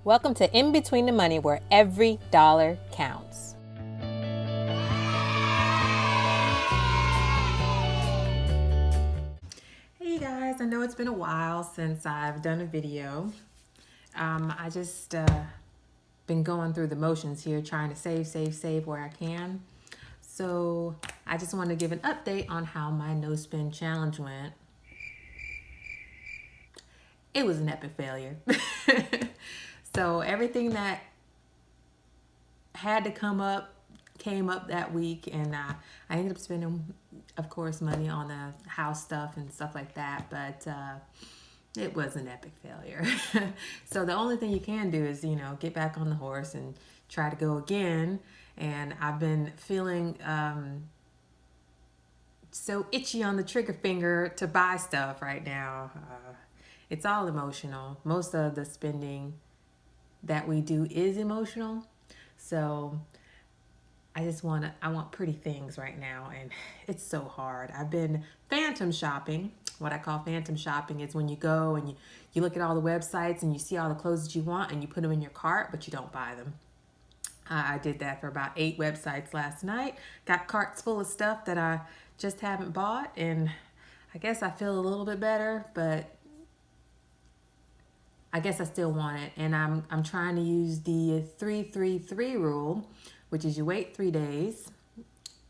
Welcome to In Between the Money, where every dollar counts. Hey guys, I know it's been a while since I've done a video. I just been going through the motions here, trying to save where I can. So I just want to give an update on how my no spend challenge went. It was an epic failure. So everything that had to come up came up that week, and I ended up spending, of course, money on the house stuff and stuff like that, but it was an epic failure. So the only thing you can do is, get back on the horse and try to go again. And I've been feeling so itchy on the trigger finger to buy stuff right now. It's all emotional. Most of the spending that we do is emotional. So I want pretty things right now, and it's so hard. I've been phantom shopping. What I call phantom shopping is when you go and you look at all the websites and you see all the clothes that you want and you put them in your cart, but you don't buy them. I did that for about 8 websites last night. Got carts full of stuff that I just haven't bought, and I guess I feel a little bit better, but I guess I still want it. And I'm trying to use the 3-3-3 rule, which is you wait 3 days,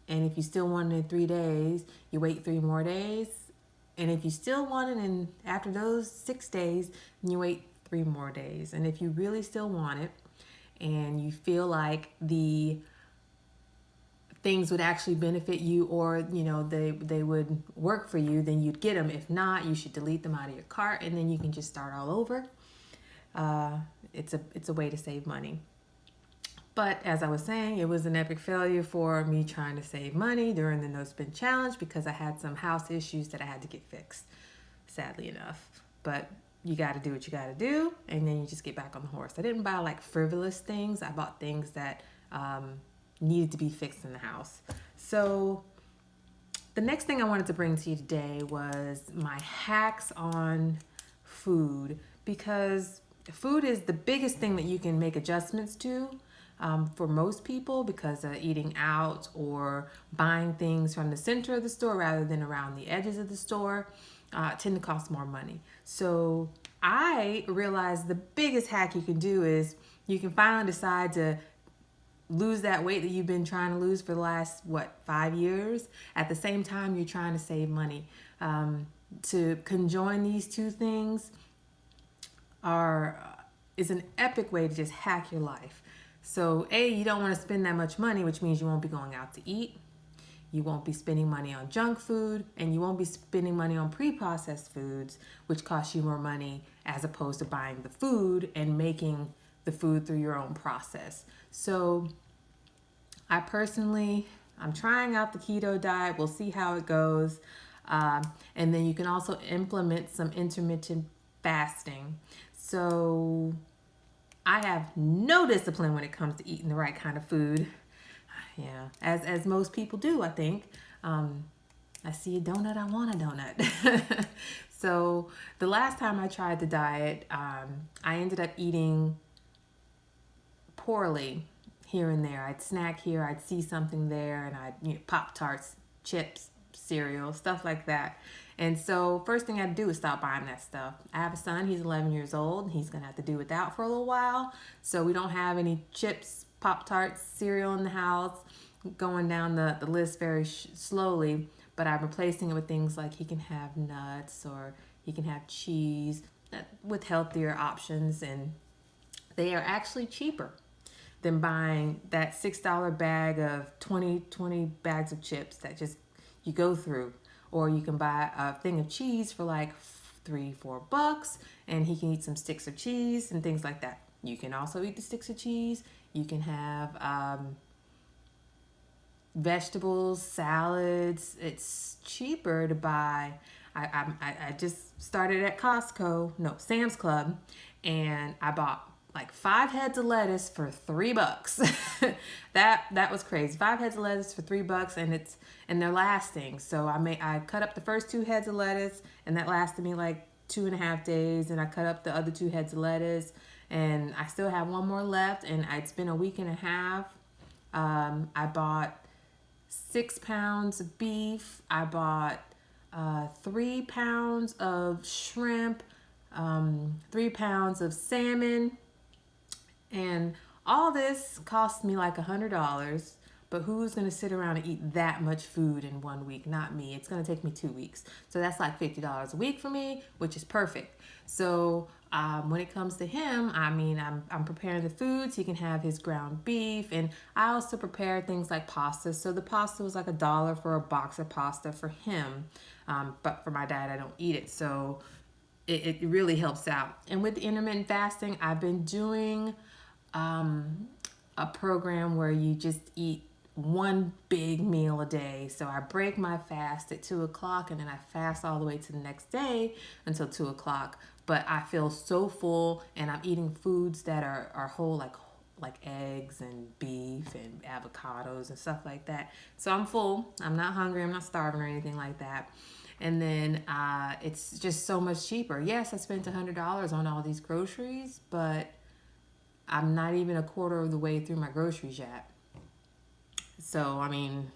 and if you still want it in 3 days, you wait 3 more days, and if you still want it in after those 6 days, then you wait 3 more days. And if you really still want it and you feel like the things would actually benefit you, or they would work for you, then you'd get them. If not, you should delete them out of your cart, and then you can just start all over. It's a way to save money. But as I was saying, it was an epic failure for me trying to save money during the no spend challenge, because I had some house issues that I had to get fixed, sadly enough. But you got to do what you got to do, and then you just get back on the horse. I didn't buy like frivolous things. I bought things that needed to be fixed in the house. So the next thing I wanted to bring to you today was my hacks on food, because food is the biggest thing that you can make adjustments to. For most people, because eating out or buying things from the center of the store rather than around the edges of the store tend to cost more money. So I realized the biggest hack you can do is you can finally decide to lose that weight that you've been trying to lose for the last 5 years. At the same time, you're trying to save money. To conjoin these two things is an epic way to just hack your life. So you don't want to spend that much money, which means you won't be going out to eat. You won't be spending money on junk food, and you won't be spending money on pre-processed foods, which cost you more money as opposed to buying the food and making the food through your own process. So I'm trying out the keto diet. We'll see how it goes. And then you can also implement some intermittent fasting. So I have no discipline when it comes to eating the right kind of food. Yeah, as most people do, I think. I see a donut, I want a donut. So the last time I tried the diet, I ended up eating poorly here and there. I'd snack here, I'd see something there, and I'd Pop-Tarts, chips, cereal, stuff like that. And so first thing I had to do was stop buying that stuff. I have a son, he's 11 years old. He's going to have to do without for a little while. So we don't have any chips, Pop-Tarts, cereal in the house. Going down the list very slowly, but I'm replacing it with things like he can have nuts, or he can have cheese, with healthier options. And they are actually cheaper than buying that $6 bag of 20 bags of chips that just you go through. Or you can buy a thing of cheese for like $3-4, and he can eat some sticks of cheese and things like that. You can also eat the sticks of cheese. You can have vegetables, salads. It's cheaper to buy. I just started at Sam's Club, and I bought like 5 heads of lettuce for $3. That was crazy. 5 heads of lettuce for $3, and they're lasting. So I cut up the first 2 heads of lettuce, and that lasted me like 2.5 days. And I cut up the other 2 heads of lettuce, And I still have one more left, and it's been a week and a half. I bought 6 pounds of beef. I bought 3 pounds of shrimp, 3 pounds of salmon, and all this cost me like $100. But who's going to sit around and eat that much food in 1 week? Not me. It's going to take me 2 weeks. So that's like $50 a week for me, which is perfect. So when it comes to him, I mean, I'm preparing the foods. He can have his ground beef. And I also prepare things like pasta. So the pasta was like $1 for a box of pasta for him. But for my dad, I don't eat it. So it really helps out. And with intermittent fasting, I've been doing a program where you just eat one big meal a day. So I break my fast at 2 o'clock, and then I fast all the way to the next day until 2 o'clock. But I feel so full, and I'm eating foods that are whole, like eggs and beef and avocados and stuff like that. So I'm full. I'm not hungry. I'm not starving or anything like that. And then it's just so much cheaper. Yes, I spent $100 on all these groceries, but I'm not even a quarter of the way through my groceries yet. So, I mean,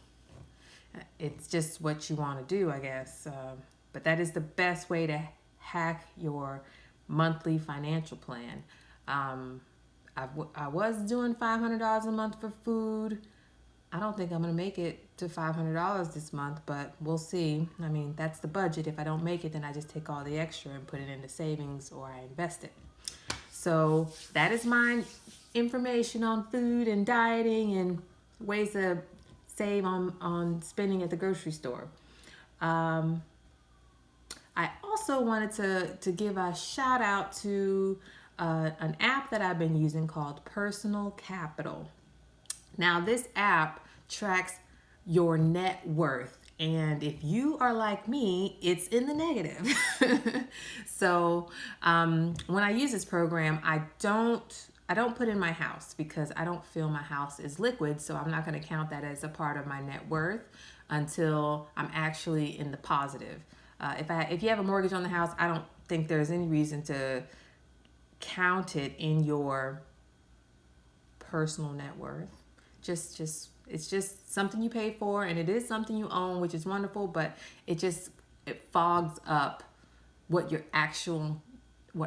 it's just what you want to do, I guess. But that is the best way to hack your monthly financial plan. I was doing $500 a month for food. I don't think I'm going to make it to $500 this month, but we'll see. I mean, that's the budget. If I don't make it, then I just take all the extra and put it into savings, or I invest it. So that is my information on food and dieting and ways to save on spending at the grocery store. I also wanted to give a shout out to an app that I've been using called Personal Capital. Now, this app tracks your net worth. And if you are like me, it's in the negative. So when I use this program, I don't put in my house because I don't feel my house is liquid. So I'm not going to count that as a part of my net worth until I'm actually in the positive. If you have a mortgage on the house, I don't think there's any reason to count it in your personal net worth. It's just something you pay for, and it is something you own, which is wonderful, but it fogs up what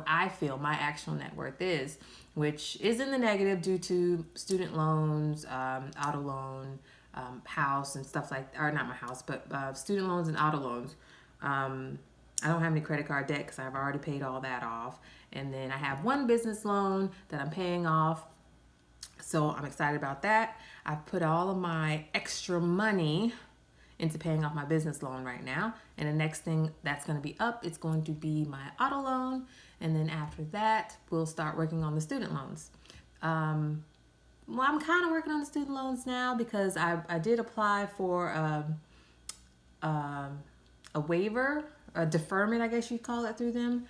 I feel my actual net worth is, which is in the negative due to student loans, auto loan, house and stuff or not my house, but student loans and auto loans. I don't have any credit card debt because I've already paid all that off. And then I have one business loan that I'm paying off. So I'm excited about that. I've put all of my extra money into paying off my business loan right now. And the next thing that's going to be up, it's going to be my auto loan. And then after that, we'll start working on the student loans. Well, I'm kind of working on the student loans now because I did apply for a waiver, a deferment, I guess you'd call it, through them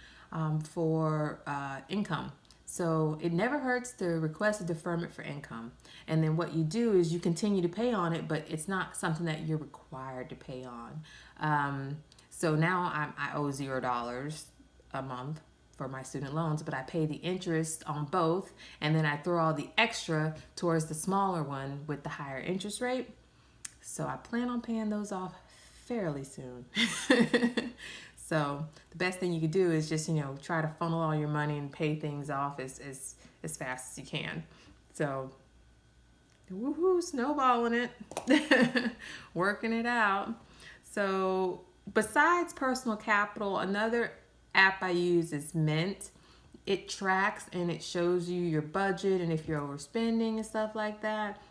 for income. So it never hurts to request a deferment for income. And then what you do is you continue to pay on it, but it's not something that you're required to pay on. So now I owe $0 a month for my student loans, but I pay the interest on both, and then I throw all the extra towards the smaller one with the higher interest rate. So I plan on paying those off fairly soon. So the best thing you could do is just, try to funnel all your money and pay things off as fast as you can. So, woohoo, snowballing it, working it out. So besides Personal Capital, another app I use is Mint. It tracks and it shows you your budget and if you're overspending and stuff like that.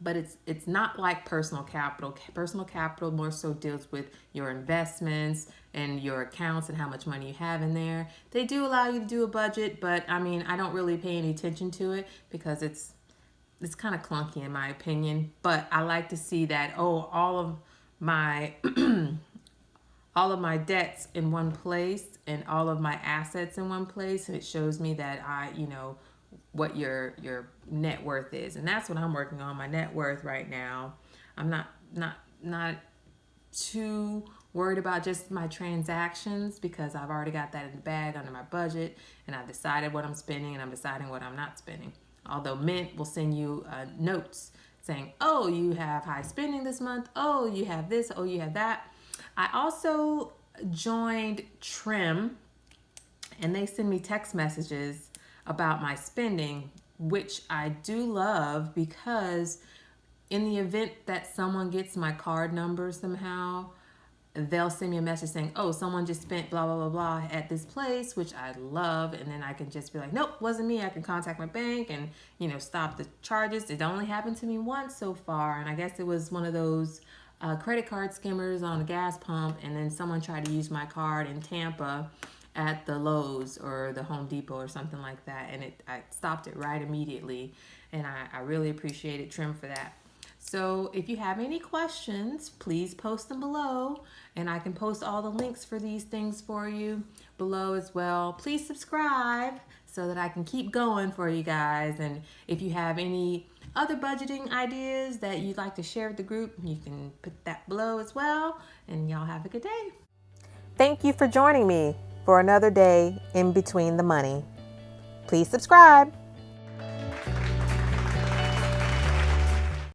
But it's not like Personal Capital. Personal Capital more so deals with your investments and your accounts and how much money you have in there. They do allow you to do a budget, but I mean, I don't really pay any attention to it because it's kind of clunky in my opinion. But I like to see that, all of my all of my debts in one place and all of my assets in one place, and it shows me that what your net worth is. And that's what I'm working on, my net worth right now. I'm not too worried about just my transactions because I've already got that in the bag under my budget, and I've decided what I'm spending and I'm deciding what I'm not spending. Although Mint will send you notes saying, oh, you have high spending this month. Oh, you have this. Oh, you have that. I also joined Trim, and they send me text messages about my spending, which I do love, because in the event that someone gets my card number somehow, they'll send me a message saying, oh, someone just spent blah, blah, blah, blah at this place, which I love. And then I can just be like, nope, wasn't me. I can contact my bank and, stop the charges. It only happened to me once so far. And I guess it was one of those credit card skimmers on a gas pump. And then someone tried to use my card in Tampa at the Lowe's or the Home Depot or something like that. And I stopped it right immediately. And I really appreciated Trim for that. So if you have any questions, please post them below, and I can post all the links for these things for you below as well. Please subscribe so that I can keep going for you guys. And if you have any other budgeting ideas that you'd like to share with the group, you can put that below as well. And y'all have a good day. Thank you for joining me for another day in between the money. Please subscribe.